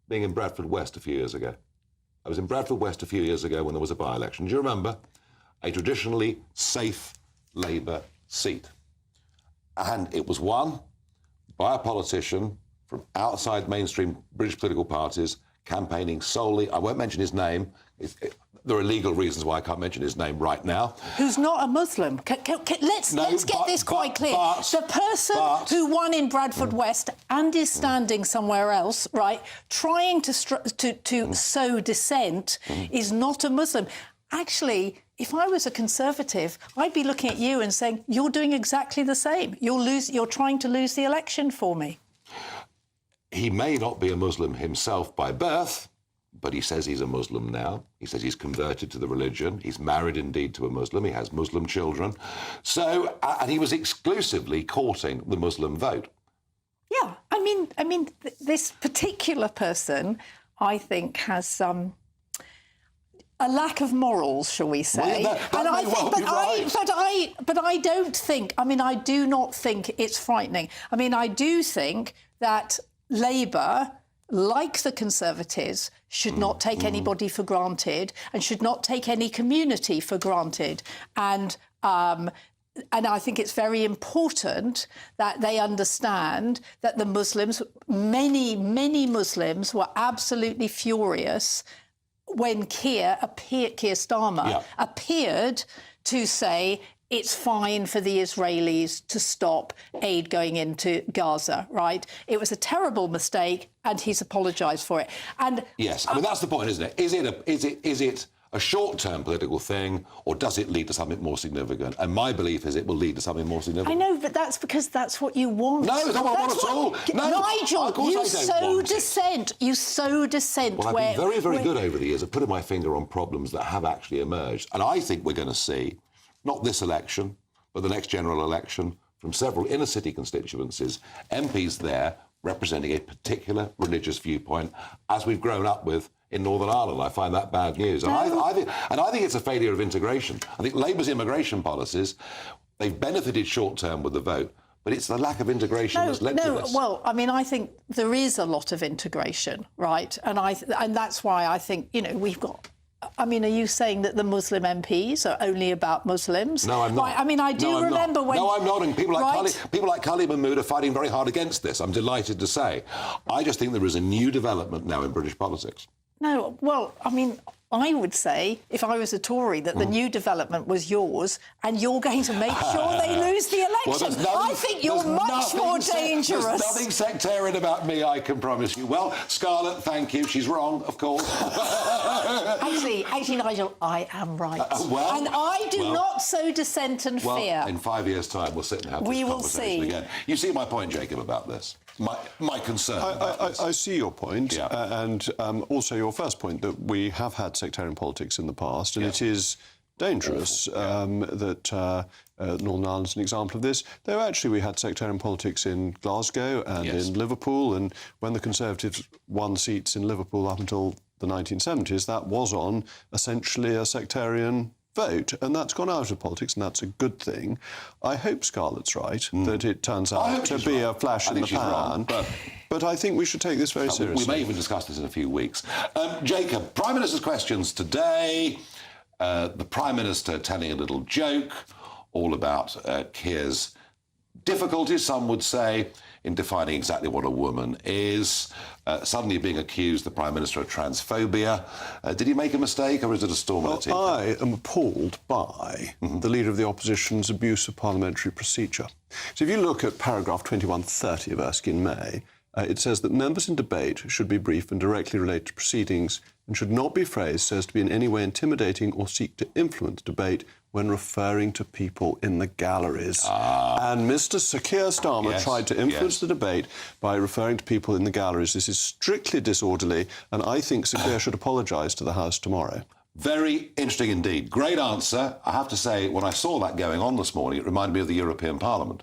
Being in Bradford West a few years ago. I was in Bradford West a few years ago when there was a by-election. Do you remember? A traditionally safe Labour seat. And it was won by a politician from outside mainstream British political parties, campaigning solely, I won't mention his name, there are legal reasons why I can't mention his name right now. Who's not a Muslim. Let's get this quite clear. The person who won in Bradford West and is standing somewhere else, right, trying to sow dissent is not a Muslim. Actually, if I was a Conservative, I'd be looking at you and saying, you're doing exactly the same. You're trying to lose the election for me. He may not be a Muslim himself by birth, but he says he's a Muslim now. He says he's converted to the religion. He's married indeed to a Muslim. He has Muslim children. So, and he was exclusively courting the Muslim vote. Yeah, I mean, this particular person, I think, has a lack of morals, shall we say? Well, but I don't think. I mean, I do not think it's frightening. I mean, I do think that Labour, like the Conservatives, should not take anybody for granted and should not take any community for granted. And I think it's very important that they understand that the Muslims, many Muslims, were absolutely furious when Keir Starmer appeared to say it's fine for the Israelis to stop aid going into Gaza, right? It was a terrible mistake, and he's apologised for it. And yes, I mean that's the point, isn't it? Is it a short-term political thing, or does it lead to something more significant? And my belief is it will lead to something more significant. I know, but that's because that's what you want. No, it's not what I want at all. No, Nigel, you sow dissent. You sow dissent. Well, I've been very, very good over the years at putting my finger on problems that have actually emerged. And I think we're going to see, not this election, but the next general election, from several inner-city constituencies, MPs there representing a particular religious viewpoint, as we've grown up with in Northern Ireland. I find that bad news. And I think it's a failure of integration. I think Labour's immigration policies, they've benefited short-term with the vote, but it's the lack of integration that's led to this. Well, I mean, I think there is a lot of integration, right? And that's why I think, we've got I mean, are you saying that the Muslim MPs are only about Muslims? No, I'm not. Right, I mean, I do remember when... No, I'm not. And people right? like Khalid Mahmood are fighting very hard against this, I'm delighted to say. I just think there is a new development now in British politics. No, well, I mean, I would say, if I was a Tory, that the new development was yours and you're going to make sure they lose the election. I think you're much more dangerous. There's nothing sectarian about me, I can promise you. Well, Scarlett, thank you. She's wrong, of course. Actually, Nigel, I am right. Well, and I do not sow dissent and fear. In 5 years' time, we'll sit and have this conversation again. You see my point, Jacob, about this? My concern. I see your point, and also your first point that we have had sectarian politics in the past, and it is dangerous that Northern Ireland's an example of this. Though actually we had sectarian politics in Glasgow and in Liverpool, and when the Conservatives won seats in Liverpool up until the 1970s, that was on essentially a sectarian vote, and that's gone out of politics, and that's a good thing. I hope Scarlett's right, that it turns out to be a flash in the pan, but I think we should take this very seriously. We may even discuss this in a few weeks. Jacob, Prime Minister's questions today. The Prime Minister telling a little joke all about Keir's difficulties, some would say, in defining exactly what a woman is. Suddenly being accused, the Prime Minister, of transphobia. Did he make a mistake, or is it a storm in the teacup? I am appalled by the Leader of the Opposition's abuse of parliamentary procedure. So if you look at paragraph 2130 of Erskine May, it says that members in debate should be brief and directly related to proceedings and should not be phrased so as to be in any way intimidating or seek to influence debate when referring to people in the galleries. And Mr. Sir Keir Starmer tried to influence the debate by referring to people in the galleries. This is strictly disorderly, and I think Sir Keir should apologise to the House tomorrow. Very interesting indeed. Great answer. I have to say, when I saw that going on this morning, it reminded me of the European Parliament.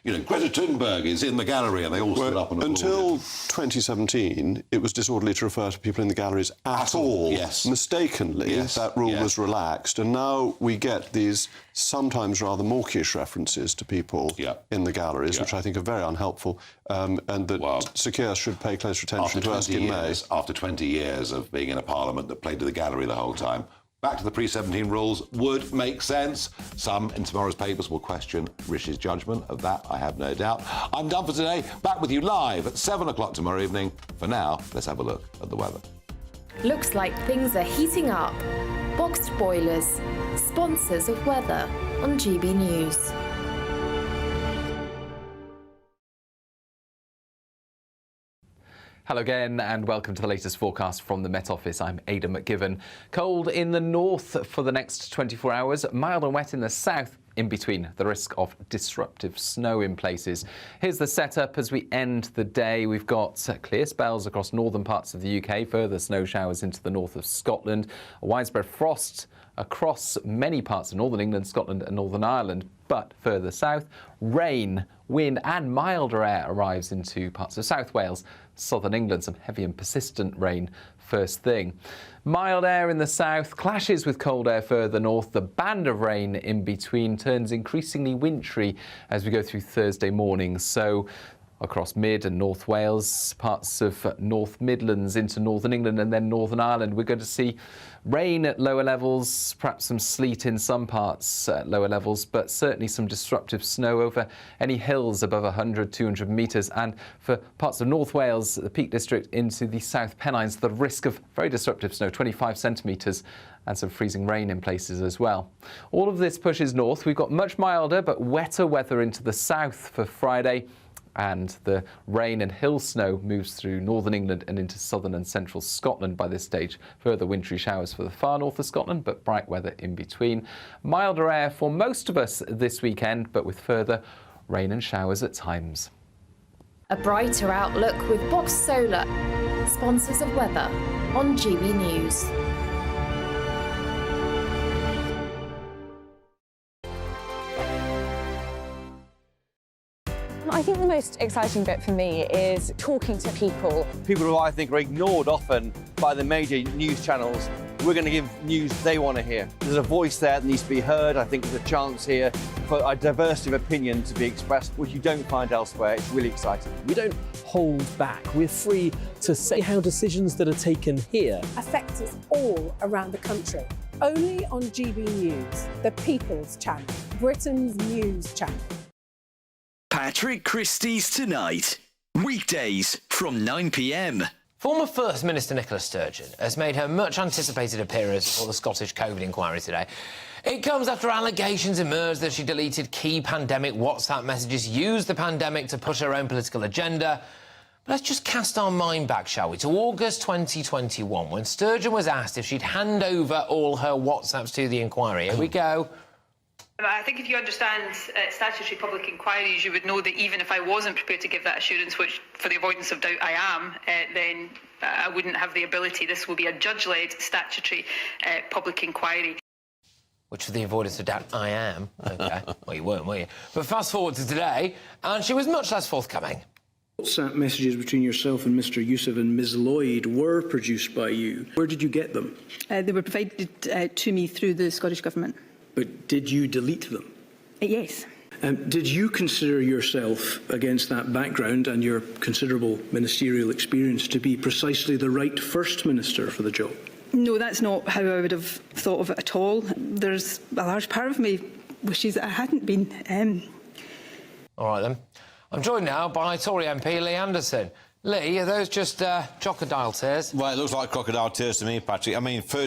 You know, Greta Thunberg is in the gallery and they all stood up and applauded. Until 2017, it was disorderly to refer to people in the galleries at all. Yes. Mistakenly, that rule was relaxed, and now we get these sometimes rather mawkish references to people in the galleries, which I think are very unhelpful, and that Sir Keir should pay closer attention to Erskine May. After 20 years of being in a parliament that played to the gallery the whole time, back to the pre-17 rules would make sense. Some in tomorrow's papers will question Rish's judgment. Of that, I have no doubt. I'm done for today. Back with you live at 7 o'clock tomorrow evening. For now, let's have a look at the weather. Looks like things are heating up. Boxed boilers, sponsors of weather on GB News. Hello again and welcome to the latest forecast from the Met Office. I'm Aidan McGiven. Cold in the north for the next 24 hours, mild and wet in the south, in between the risk of disruptive snow in places. Here's the setup as we end the day. We've got clear spells across northern parts of the UK, further snow showers into the north of Scotland, a widespread frost across many parts of northern England, Scotland and Northern Ireland. But further south, rain, wind and milder air arrives into parts of South Wales, southern England, some heavy and persistent rain first thing. Mild air in the south clashes with cold air further north. The band of rain in between turns increasingly wintry as we go through Thursday morning. So across mid and North Wales, parts of North Midlands into Northern England and then Northern Ireland, we're going to see rain at lower levels, perhaps some sleet in some parts at lower levels, but certainly some disruptive snow over any hills above 100, 200 metres. And for parts of North Wales, the Peak District into the South Pennines, the risk of very disruptive snow, 25 centimetres, and some freezing rain in places as well. All of this pushes north. We've got much milder but wetter weather into the south for Friday, and the rain and hill snow moves through northern England and into southern and central Scotland by this stage. Further wintry showers for the far north of Scotland, but bright weather in between. Milder air for most of us this weekend, but with further rain and showers at times. A brighter outlook with Box Solar, sponsors of weather on GB News. I think the most exciting bit for me is talking to people. People who I think are ignored often by the major news channels. we're going to give news they want to hear. There's a voice there that needs to be heard. I think there's a chance here for a diversity of opinion to be expressed, which you don't find elsewhere. It's really exciting. We don't hold back. We're free to say how decisions that are taken here affect us all around the country. Only on GB News, the People's Channel, Britain's news channel. Patrick Christie's Tonight, weekdays from 9 p.m. Former First Minister Nicola Sturgeon has made her much-anticipated appearance before the Scottish COVID inquiry today. It comes after allegations emerged that she deleted key pandemic WhatsApp messages, used the pandemic to push her own political agenda. But let's just cast our mind back, shall we, to August 2021, when Sturgeon was asked if she'd hand over all her WhatsApps to the inquiry. Here we go. I think if you understand statutory public inquiries, you would know that even if I wasn't prepared to give that assurance, which for the avoidance of doubt I am, then I wouldn't have the ability. This will be a judge-led statutory public inquiry. Which, for the avoidance of doubt, I am. OK. Well, you weren't, were you? But fast forward to today, and she was much less forthcoming. WhatsApp messages between yourself and Mr Yusuf and Ms Lloyd were produced by you. Where did you get them? They were provided to me through the Scottish Government. But did you delete them? Yes. Did you consider yourself, against that background and your considerable ministerial experience, to be precisely the right First Minister for the job? No, that's not how I would have thought of it at all. There's a large part of me wishes that I hadn't been. All right, then. I'm joined now by Tory MP Lee Anderson. Lee, are those just crocodile tears? Well, it looks like crocodile tears to me, Patrick. I mean, first